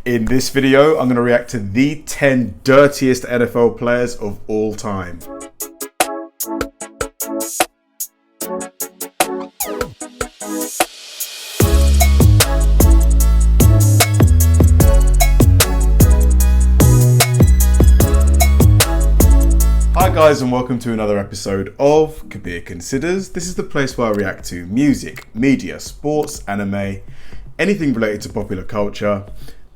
In this video, I'm going to react to the 10 dirtiest NFL players of all time. Hi guys, and welcome to another episode of Kabir Considers. This is the place where I react to music, media, sports, anime, anything related to popular culture.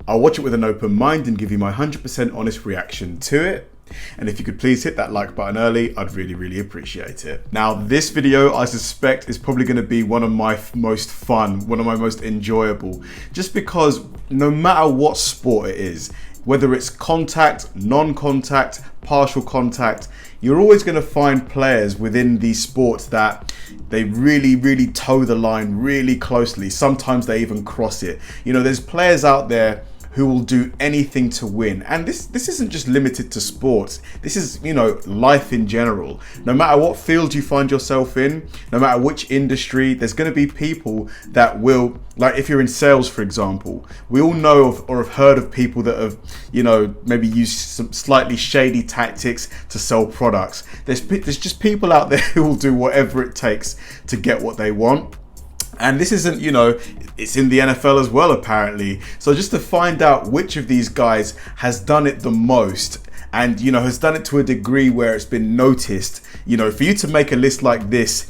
I'll watch it with an open mind and give you my 100% honest reaction to it. And if you could please hit that like button early, I'd really appreciate it. Now, this video, I suspect, is probably going to be one of my most fun, one of my most enjoyable, just because no matter what sport it is, whether it's contact, non-contact, partial contact, you're always going to find players within these sports that they really toe the line really closely. Sometimes they even cross it. You know, there's players out there who will do anything to win. And this isn't just limited to sports. This is, you know, life in general. No matter what field you find yourself in, no matter which industry, there's going to be people that will, like if you're in sales, for example, we all know of or have heard of people that have, you know, maybe used some slightly shady tactics to sell products. There's just people out there who will do whatever it takes to get what they want. And this isn't, you know, it's in the NFL as well, apparently. So just to find out which of these guys has done it the most and, you know, has done it to a degree where it's been noticed, you know, for you to make a list like this,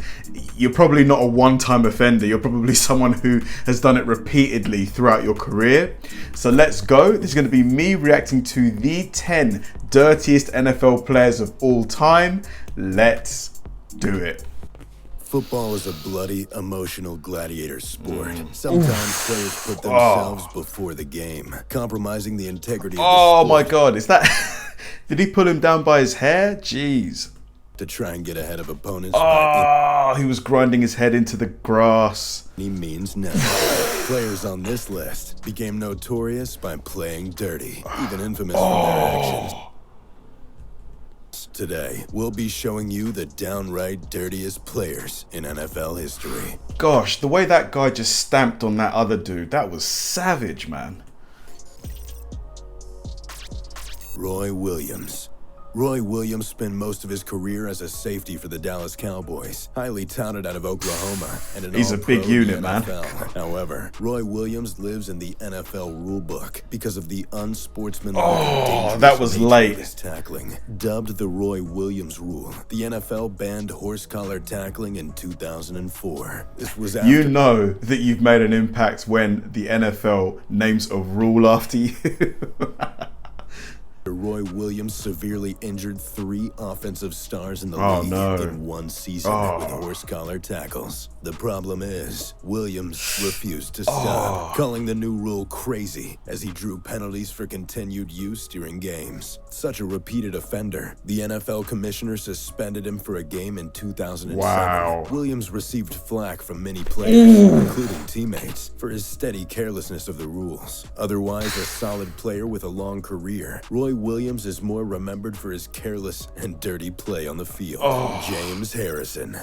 you're probably not a one-time offender. You're probably someone who has done it repeatedly throughout your career. So let's go. This is going to be me reacting to the 10 dirtiest NFL players of all time. Let's do it. Football is a bloody, emotional gladiator sport. Sometimes players put themselves before the game, compromising the integrity of the sport. Oh my God, is that... Did he pull him down by his hair? Jeez. To try and get ahead of opponents. Oh, he was grinding his head into the grass. He means now. Players on this list became notorious by playing dirty, even infamous for their actions. Today, we'll be showing you the downright dirtiest players in NFL history. Gosh, the way that guy just stamped on that other dude, that was savage, man. Roy Williams. Roy Williams spent most of his career as a safety for the Dallas Cowboys, highly touted out of Oklahoma, and an He's a big unit, man. However, Roy Williams lives in the NFL rulebook because of the unsportsmanlike, dangerous that was late. Of his tackling. Dubbed the Roy Williams rule, the NFL banned horse collar tackling in 2004. This was after... You know that you've made an impact when the NFL names a rule after you. Roy Williams severely injured 3 offensive stars in the league in one season with horse collar tackles. The problem is, Williams refused to stop, calling the new rule crazy as he drew penalties for continued use during games. Such a repeated offender, the NFL commissioner suspended him for a game in 2007. Wow. Williams received flack from many players, including teammates, for his steady carelessness of the rules. Otherwise a solid player with a long career, Roy Williams is more remembered for his careless and dirty play on the field. James Harrison.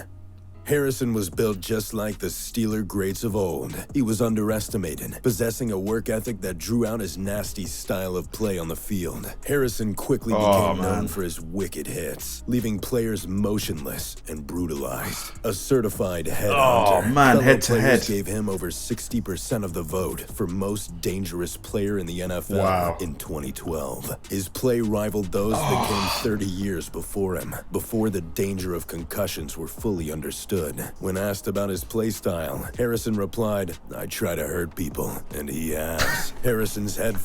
Harrison was built just like the Steeler greats of old. He was underestimated, possessing a work ethic that drew out his nasty style of play on the field. Harrison quickly became known for his wicked hits, leaving players motionless and brutalized. A certified headhunter, head to head, gave him over 60% of the vote for most dangerous player in the NFL in 2012. His play rivaled those that came 30 years before him, before the danger of concussions were fully understood. When asked about his play style, Harrison replied, "I try to hurt people," and he has. Harrison's head...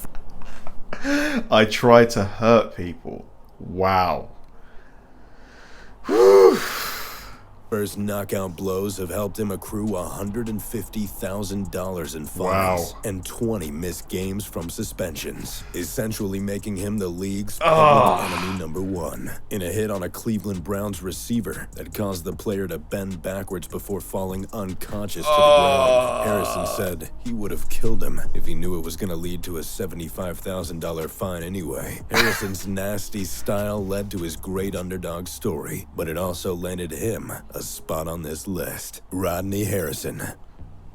I try to hurt people. Wow. Whew. First knockout blows have helped him accrue $150,000 in fines and 20 missed games from suspensions, essentially making him the league's public enemy #1. In a hit on a Cleveland Browns receiver that caused the player to bend backwards before falling unconscious to the ground, Harrison said he would have killed him if he knew it was going to lead to a $75,000 fine anyway. Harrison's nasty style led to his great underdog story, but it also landed him a spot on this list. Rodney Harrison.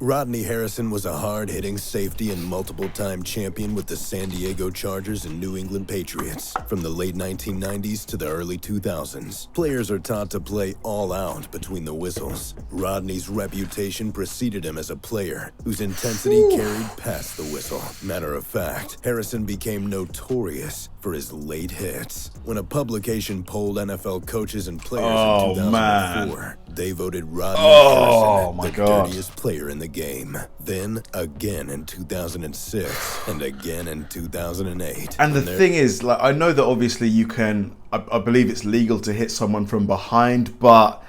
Rodney Harrison was a hard-hitting safety and multiple-time champion with the San Diego Chargers and New England Patriots from the late 1990s to the early 2000s. Players are taught to play all out between the whistles. Rodney's reputation preceded him as a player whose intensity carried past the whistle. Matter of fact, Harrison became notorious for his late hits. When a publication polled NFL coaches and players in 2004, they voted Rodney Harrison the dirtiest player in the game. Then again in 2006 and again in 2008. And the thing is, like, I know that obviously you can, I believe it's legal to hit someone from behind, but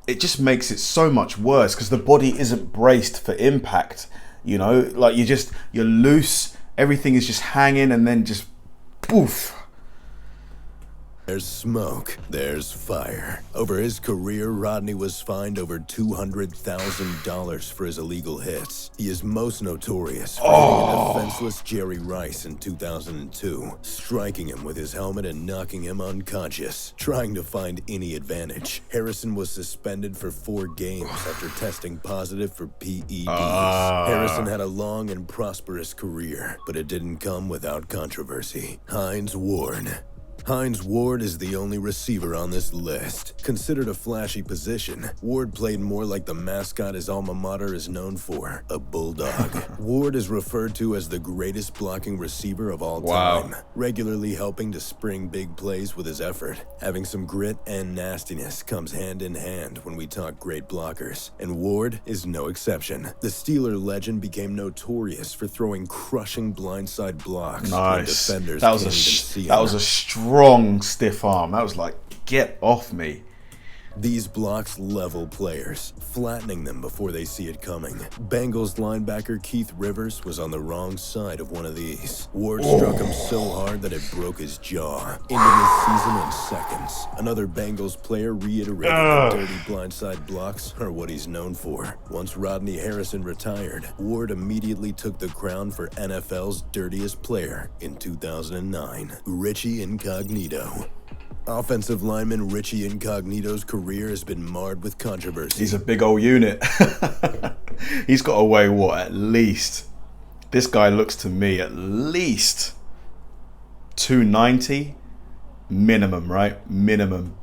it just makes it so much worse because the body isn't braced for impact. You know, like you're loose, everything is just hanging and then just poof. There's smoke, there's fire. Over his career, Rodney was fined over $200,000 for his illegal hits. He is most notorious for hitting a defenseless Jerry Rice in 2002, striking him with his helmet and knocking him unconscious. Trying to find any advantage, Harrison was suspended for 4 games after testing positive for PEDs. Harrison had a long and prosperous career, but it didn't come without controversy. Hines Ward. Hines Ward is the only receiver on this list. Considered a flashy position, Ward played more like the mascot his alma mater is known for, a bulldog. Ward is referred to as the greatest blocking receiver of all time, regularly helping to spring big plays with his effort. Having some grit and nastiness comes hand in hand when we talk great blockers, and Ward is no exception. The Steeler legend became notorious for throwing crushing blindside blocks when defenders can't even see him. That was a strong stiff arm. That was like, get off me. These blocks level players, flattening them before they see it coming. Bengals linebacker Keith Rivers was on the wrong side of one of these. Ward struck him so hard that it broke his jaw, ending his season in seconds. Another Bengals player reiterated that dirty blindside blocks are what he's known for. Once Rodney Harrison retired, Ward immediately took the crown for NFL's dirtiest player in 2009, Richie Incognito. Offensive lineman Richie Incognito's career has been marred with controversy. He's a big old unit. He's got to weigh what? At least, this guy looks to me at least 290 minimum, right? Minimum.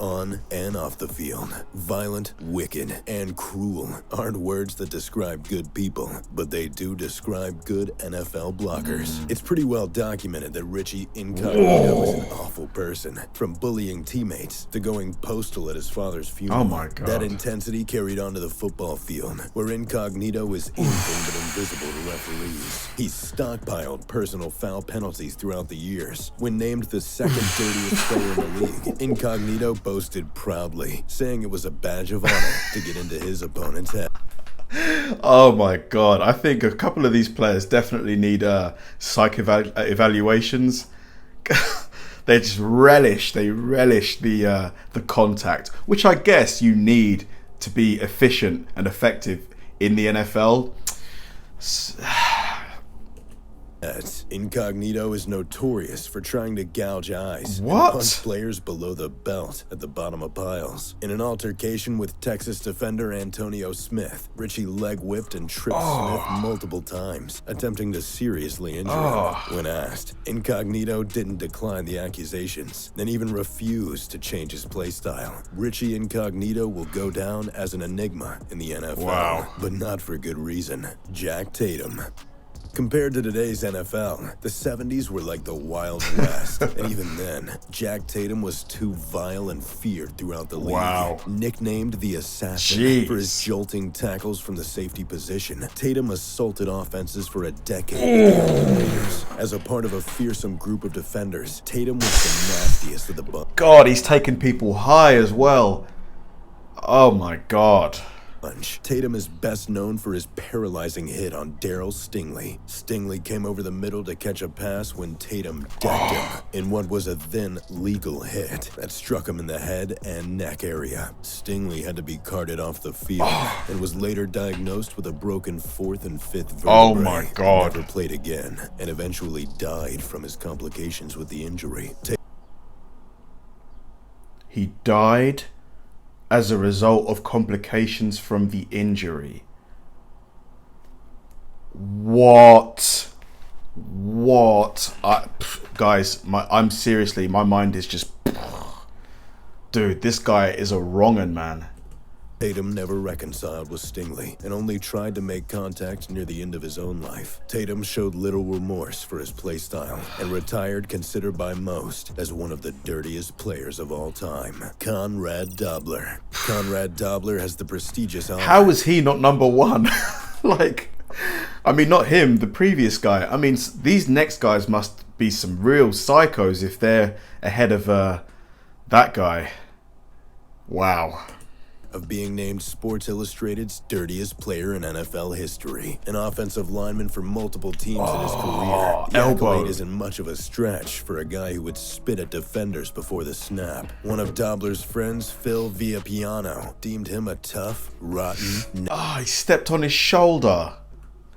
On and off the field, violent, wicked, and cruel aren't words that describe good people, but they do describe good NFL blockers. It's pretty well documented that Richie Incognito is an awful person, from bullying teammates to going postal at his father's funeral. Oh my God. That intensity carried onto the football field, where Incognito is anything but invisible to referees. He's stockpiled personal foul penalties throughout the years. When named the second dirtiest player in the league, Incognito boasted proudly, saying it was a badge of honor to get into his opponent's head. Oh my God. I think a couple of these players definitely need psych evaluations. They just relish the contact, which I guess you need to be efficient and effective in the NFL. Incognito is notorious for trying to gouge eyes and punch players below the belt at the bottom of piles. In an altercation with Texas defender Antonio Smith, Richie leg whipped and tripped Smith multiple times, attempting to seriously injure him. When asked, Incognito didn't decline the accusations, then even refused to change his play style. Richie Incognito will go down as an enigma in the NFL, but not for good reason. Jack Tatum. Compared to today's NFL, the 70s were like the Wild West, and even then, Jack Tatum was too vile and feared throughout the league. Nicknamed the Assassin for his jolting tackles from the safety position, Tatum assaulted offenses for a decade. As a part of a fearsome group of defenders, Tatum was the nastiest of the bunch. God, he's taken people high as well. Oh my God. Tatum is best known for his paralyzing hit on Darryl Stingley. Stingley came over the middle to catch a pass when Tatum decked him in what was a then legal hit that struck him in the head and neck area. Stingley had to be carted off the field and was later diagnosed with a broken 4th and 5th vertebrae. Oh my God. Never played again and eventually died from his complications with the injury. He died as a result of complications from the injury. What? Guys, I'm seriously, my mind is just... Dude, this guy is a wrong-un, man. Tatum never reconciled with Stingley and only tried to make contact near the end of his own life. Tatum showed little remorse for his play style and retired considered by most as one of the dirtiest players of all time. Conrad Dobler. Conrad Dobler has the prestigious honor. How is he not number one? Like, I mean, not him, the previous guy. I mean, these next guys must be some real psychos if they're ahead of that guy. Wow. Of being named Sports Illustrated's dirtiest player in NFL history. An offensive lineman for multiple teams in his career. The accolade isn't much of a stretch for a guy who would spit at defenders before the snap. One of Dobler's friends, Phil Villapiano, deemed him a tough, rotten, he stepped on his shoulder.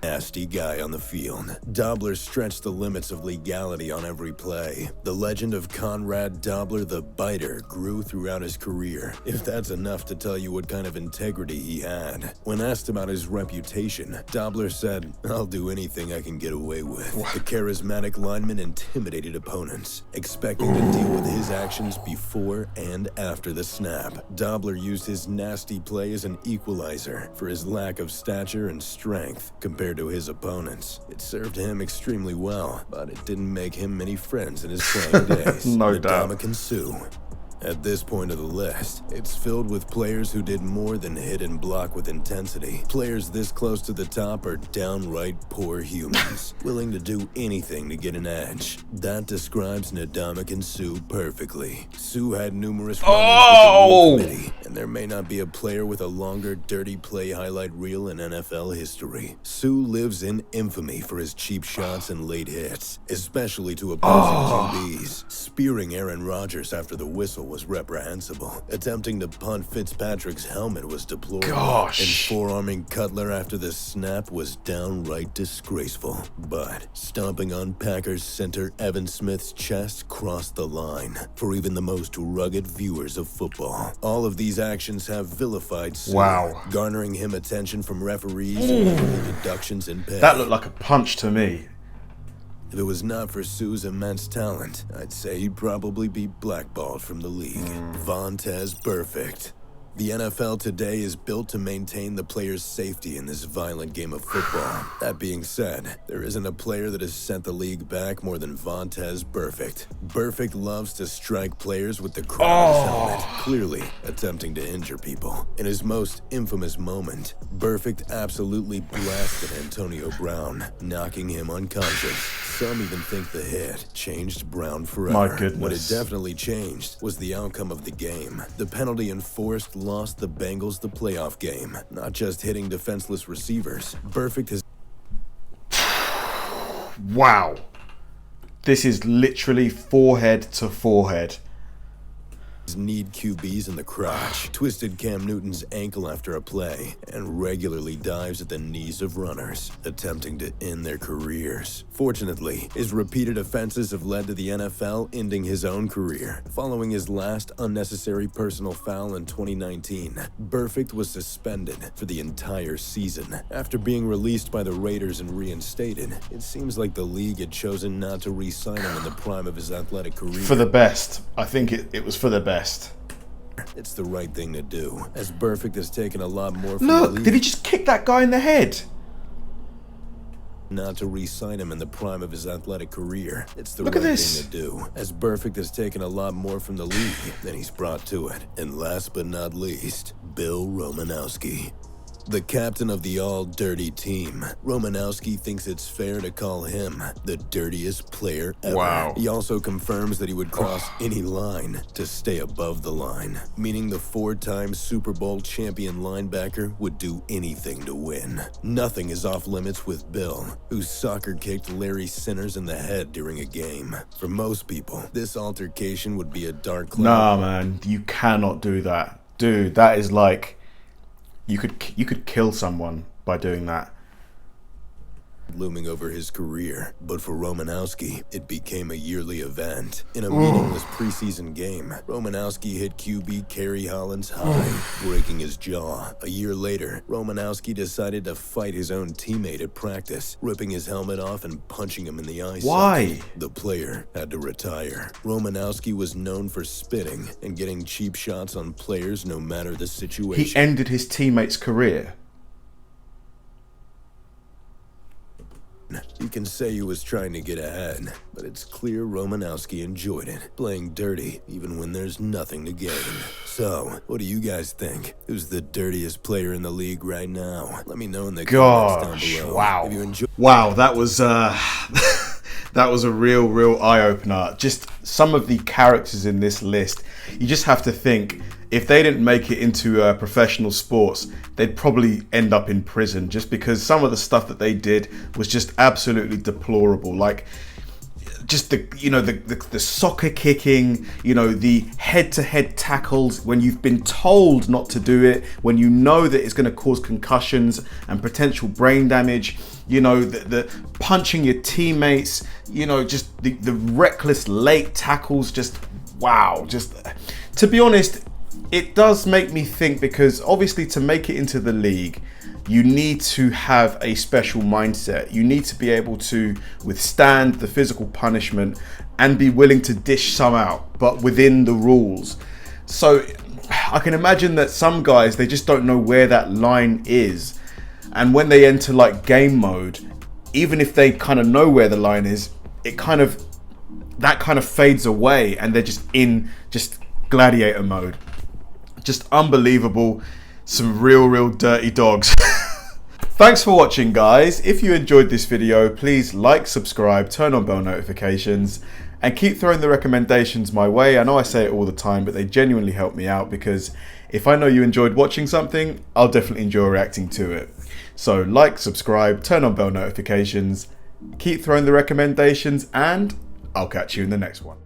nasty guy on the field. Dobler stretched the limits of legality on every play. The legend of Conrad Dobler the Biter grew throughout his career, if that's enough to tell you what kind of integrity he had. When asked about his reputation, Dobler said, "I'll do anything I can get away with." The charismatic lineman intimidated opponents, expecting to deal with his actions before and after the snap. Dobler used his nasty play as an equalizer for his lack of stature and strength compared to his opponents. It served him extremely well, but it didn't make him many friends in his playing days. No doubt. Ndamukong Suh. At this point of the list, it's filled with players who did more than hit and block with intensity. Players this close to the top are downright poor humans, willing to do anything to get an edge. That describes Ndamukong Suh perfectly. Suh had numerous run-ins with the committee, and there may not be a player with a longer dirty play highlight reel in NFL history. Suh lives in infamy for his cheap shots and late hits, especially to opposing QBs. Spearing Aaron Rodgers after the whistle was reprehensible. Attempting to punt Fitzpatrick's helmet was deplorable. And forearming Cutler after the snap was downright disgraceful. But stomping on Packers center Evan Smith's chest crossed the line for even the most rugged viewers of football. All of these actions have vilified Suh, garnering him attention from referees and deductions in pay. That looked like a punch to me. If it was not for Suh's immense talent, I'd say he'd probably be blackballed from the league. Vontaze Burfict. The NFL today is built to maintain the player's safety in this violent game of football. That being said, there isn't a player that has sent the league back more than Vontaze Burfict. Burfict loves to strike players with the crown of his helmet, clearly attempting to injure people. In his most infamous moment, Burfict absolutely blasted Antonio Brown, knocking him unconscious. Some even think the hit changed Brown forever. My goodness. What it definitely changed was the outcome of the game. The penalty enforced lost the Bengals the playoff game, not just hitting defenseless receivers. Burfict has... Wow. This is literally forehead to forehead. Kneed QBs in the crotch, twisted Cam Newton's ankle after a play, and regularly dives at the knees of runners, attempting to end their careers. Fortunately, his repeated offenses have led to the NFL ending his own career. Following his last unnecessary personal foul in 2019, Burfict was suspended for the entire season. After being released by the Raiders and reinstated, it seems like the league had chosen not to re-sign him in the prime of his athletic career. For the best. I think it was for the best. It's the right thing to do, as Burfict has taken a lot more from Look, the league. did he just kick that guy in the head? Not to re-sign him in the prime of his athletic career. It's the Look right at this. thing to do, as Burfict has taken a lot more from the league than he's brought to it. And last but not least, Bill Romanowski. The captain of the all-dirty team, Romanowski thinks it's fair to call him the dirtiest player ever. Wow. He also confirms that he would cross any line to stay above the line, meaning the four-time Super Bowl champion linebacker would do anything to win. Nothing is off limits with Bill, who soccer kicked Larry Sinners in the head during a game. For most people, this altercation would be a dark cloud. Nah, man, you cannot do that. Dude, that is like... You could kill someone by doing that. looming over his career. But for Romanowski, it became a yearly event. In a meaningless preseason game, Romanowski hit QB Kerry Holland's high, breaking his jaw. A year later, Romanowski decided to fight his own teammate at practice, ripping his helmet off and punching him in the eye. Why? The player had to retire. Romanowski was known for spitting and getting cheap shots on players no matter the situation. He ended his teammate's career. You can say he was trying to get ahead, but it's clear Romanowski enjoyed it, playing dirty even when there's nothing to gain. So, what do you guys think? Who's the dirtiest player in the league right now? Let me know in the comments down below. Wow. If you enjoy Wow, that was that was a real eye-opener. Just some of the characters in this list, you just have to think, if they didn't make it into professional sports, they'd probably end up in prison, just because some of the stuff that they did was just absolutely deplorable. Like, just the soccer kicking, the head-to-head tackles when you've been told not to do it, when you know that it's going to cause concussions and potential brain damage, the punching your teammates, just the reckless late tackles. Just wow. Just to be honest, it does make me think, because obviously to make it into the league, you need to have a special mindset. You need to be able to withstand the physical punishment and be willing to dish some out, but within the rules. So I can imagine that some guys, they just don't know where that line is. And when they enter like game mode, even if they kind of know where the line is, that kind of fades away and they're just in gladiator mode. Just unbelievable. Some real dirty dogs. Thanks for watching, guys. If you enjoyed this video, please like, subscribe, turn on bell notifications, and keep throwing the recommendations my way. I know I say it all the time, but they genuinely help me out, because if I know you enjoyed watching something, I'll definitely enjoy reacting to it. So like, subscribe, turn on bell notifications, keep throwing the recommendations, and I'll catch you in the next one.